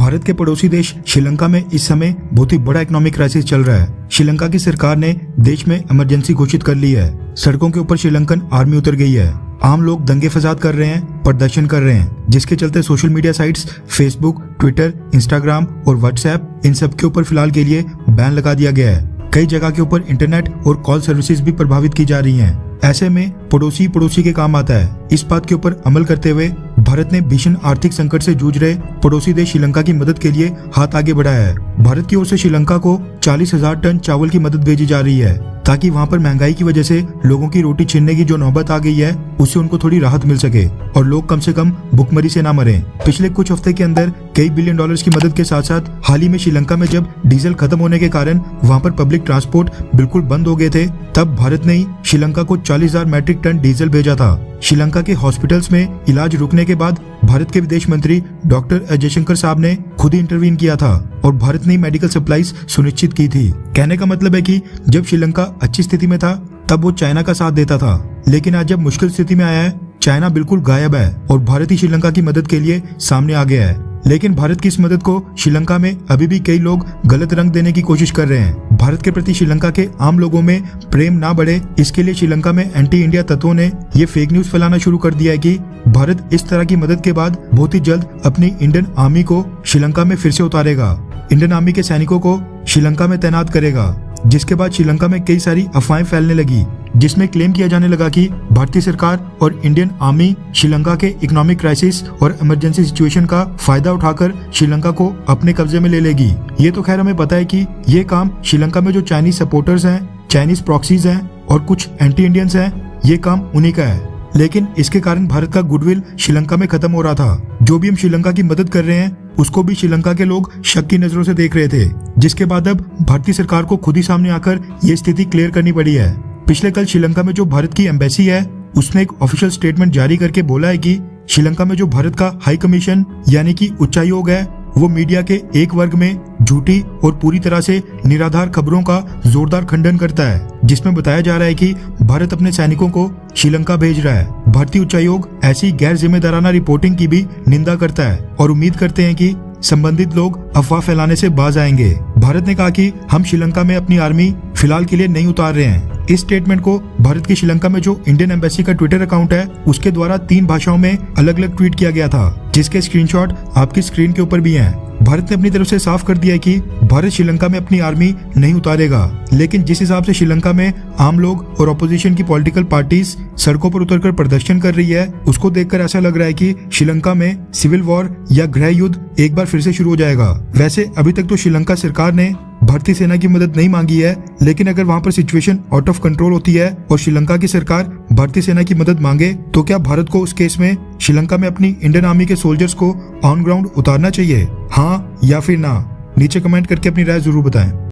भारत के पड़ोसी देश श्रीलंका में इस समय बहुत ही बड़ा इकोनॉमिक क्राइसिस चल रहा है। श्रीलंका की सरकार ने देश में इमरजेंसी घोषित कर ली है। सड़कों के ऊपर श्रीलंकन आर्मी उतर गई है। आम लोग दंगे फसाद कर रहे हैं, प्रदर्शन कर रहे हैं, जिसके चलते social media sites Facebook, Twitter, Instagram और व्हाट्सएप इन सब के ऊपर फिलहाल के लिए बैन लगा दिया गया है। कई जगह के ऊपर इंटरनेट और कॉल सर्विसेज भी प्रभावित की जा रही हैं। ऐसे में पड़ोसी के काम आता है। इस बात के ऊपर अमल करते हुए भारत ने भीषण आर्थिक संकट से जूझ रहे पड़ोसी देश श्रीलंका की मदद के लिए हाथ आगे बढ़ाया है। भारत की ओर से श्रीलंका को 40,000 टन चावल की मदद भेजी जा रही है, ताकि वहां पर महंगाई की वजह से लोगों की रोटी छीनने की जो नौबत आ गई है उससे उनको थोड़ी राहत मिल सके और लोग कम से कम भुखमरी से ना मरें। पिछले कुछ हफ्ते के अंदर कई बिलियन डॉलर्स की मदद के साथ साथ हाल ही में श्रीलंका में जब डीजल खत्म होने के कारण वहां पर पब्लिक ट्रांसपोर्ट बिल्कुल बंद हो गए थे, तब भारत ने ही श्रीलंका को 40,000 मैट्रिक टन डीजल भेजा था। श्रीलंका के हॉस्पिटल्स में इलाज रुकने के बाद भारत के विदेश मंत्री डॉक्टर एस जयशंकर साहब ने खुद ही इंटरवीन किया था और भारत ने मेडिकल सप्लाईज सुनिश्चित की थी। कहने का मतलब है कि जब श्रीलंका अच्छी स्थिति में था तब वो चाइना का साथ देता था, लेकिन आज जब मुश्किल स्थिति में आया है चाइना बिल्कुल गायब है और भारत ही श्रीलंका की मदद के लिए सामने आ गया है। लेकिन भारत की इस मदद को श्रीलंका में अभी भी कई लोग गलत रंग देने की कोशिश कर रहे हैं। भारत के प्रति श्रीलंका के आम लोगों में प्रेम ना बढ़े, इसके लिए श्रीलंका में एंटी इंडिया तत्वों ने ये फेक न्यूज फैलाना शुरू कर दिया है कि भारत इस तरह की मदद के बाद बहुत ही जल्द अपनी इंडियन आर्मी को श्रीलंका में फिर से उतारेगा, इंडियन आर्मी के सैनिकों को श्रीलंका में तैनात करेगा। जिसके बाद श्रीलंका में कई सारी अफवाहें फैलने लगी, जिसमें क्लेम किया जाने लगा कि भारतीय सरकार और इंडियन आर्मी श्रीलंका के इकोनॉमिक क्राइसिस और इमरजेंसी सिचुएशन का फायदा उठाकर श्रीलंका को अपने कब्जे में ले लेगी। ये तो खैर हमें पता है कि ये काम श्रीलंका में जो चाइनीज सपोर्टर्स हैं, चाइनीज प्रॉक्सीज हैं और कुछ एंटी इंडियंस हैं, ये काम उन्हीं का है। लेकिन इसके कारण भारत का गुडविल श्रीलंका में खत्म हो रहा था। जो भी हम श्रीलंका की मदद कर रहे हैं उसको भी श्रीलंका के लोग शक की नजरों से देख रहे थे, जिसके बाद अब भारतीय सरकार को खुद ही सामने आकर ये स्थिति क्लियर करनी पड़ी है। पिछले कल श्रीलंका में जो भारत की एम्बेसी है उसने एक ऑफिशियल स्टेटमेंट जारी करके बोला है कि श्रीलंका में जो भारत का हाई कमीशन यानी कि उच्चायोग है वो मीडिया के एक वर्ग में झूठी और पूरी तरह से निराधार खबरों का जोरदार खंडन करता है, जिसमें बताया जा रहा है कि भारत अपने सैनिकों को श्रीलंका भेज रहा है। भारतीय उच्चायोग ऐसी गैर जिम्मेदाराना रिपोर्टिंग की भी निंदा करता है और उम्मीद करते हैं कि संबंधित लोग अफवाह फैलाने से बाज आएंगे। भारत ने कहा कि हम श्रीलंका में अपनी आर्मी फिलहाल के लिए नहीं उतार रहे हैं। इस स्टेटमेंट को भारत की श्रीलंका में जो इंडियन एम्बेसी का ट्विटर अकाउंट है उसके द्वारा 3 भाषाओं में अलग अलग ट्वीट किया गया था, जिसके स्क्रीनशॉट आपकी स्क्रीन के ऊपर भी हैं। भारत ने अपनी तरफ से साफ कर दिया है कि भारत श्रीलंका में अपनी आर्मी नहीं उतारेगा, लेकिन जिस हिसाब से श्रीलंका में आम लोग और ऑपोजिशन की पॉलिटिकल पार्टीज सड़कों पर उतरकर प्रदर्शन कर रही है, उसको देखकर ऐसा लग रहा है कि श्रीलंका में सिविल वॉर या गृह युद्ध एक बार फिर से शुरू हो जाएगा। वैसे अभी तक तो श्रीलंका सरकार ने भारतीय सेना की मदद नहीं मांगी है, लेकिन अगर वहां पर सिचुएशन आउट ऑफ कंट्रोल होती है और श्रीलंका की सरकार भारतीय सेना की मदद मांगे तो क्या भारत को उस केस में श्रीलंका में अपनी इंडियन आर्मी के सोल्जर्स को ऑन ग्राउंड उतारना चाहिए, हाँ या फिर ना? नीचे कमेंट करके अपनी राय जरूर बताएं।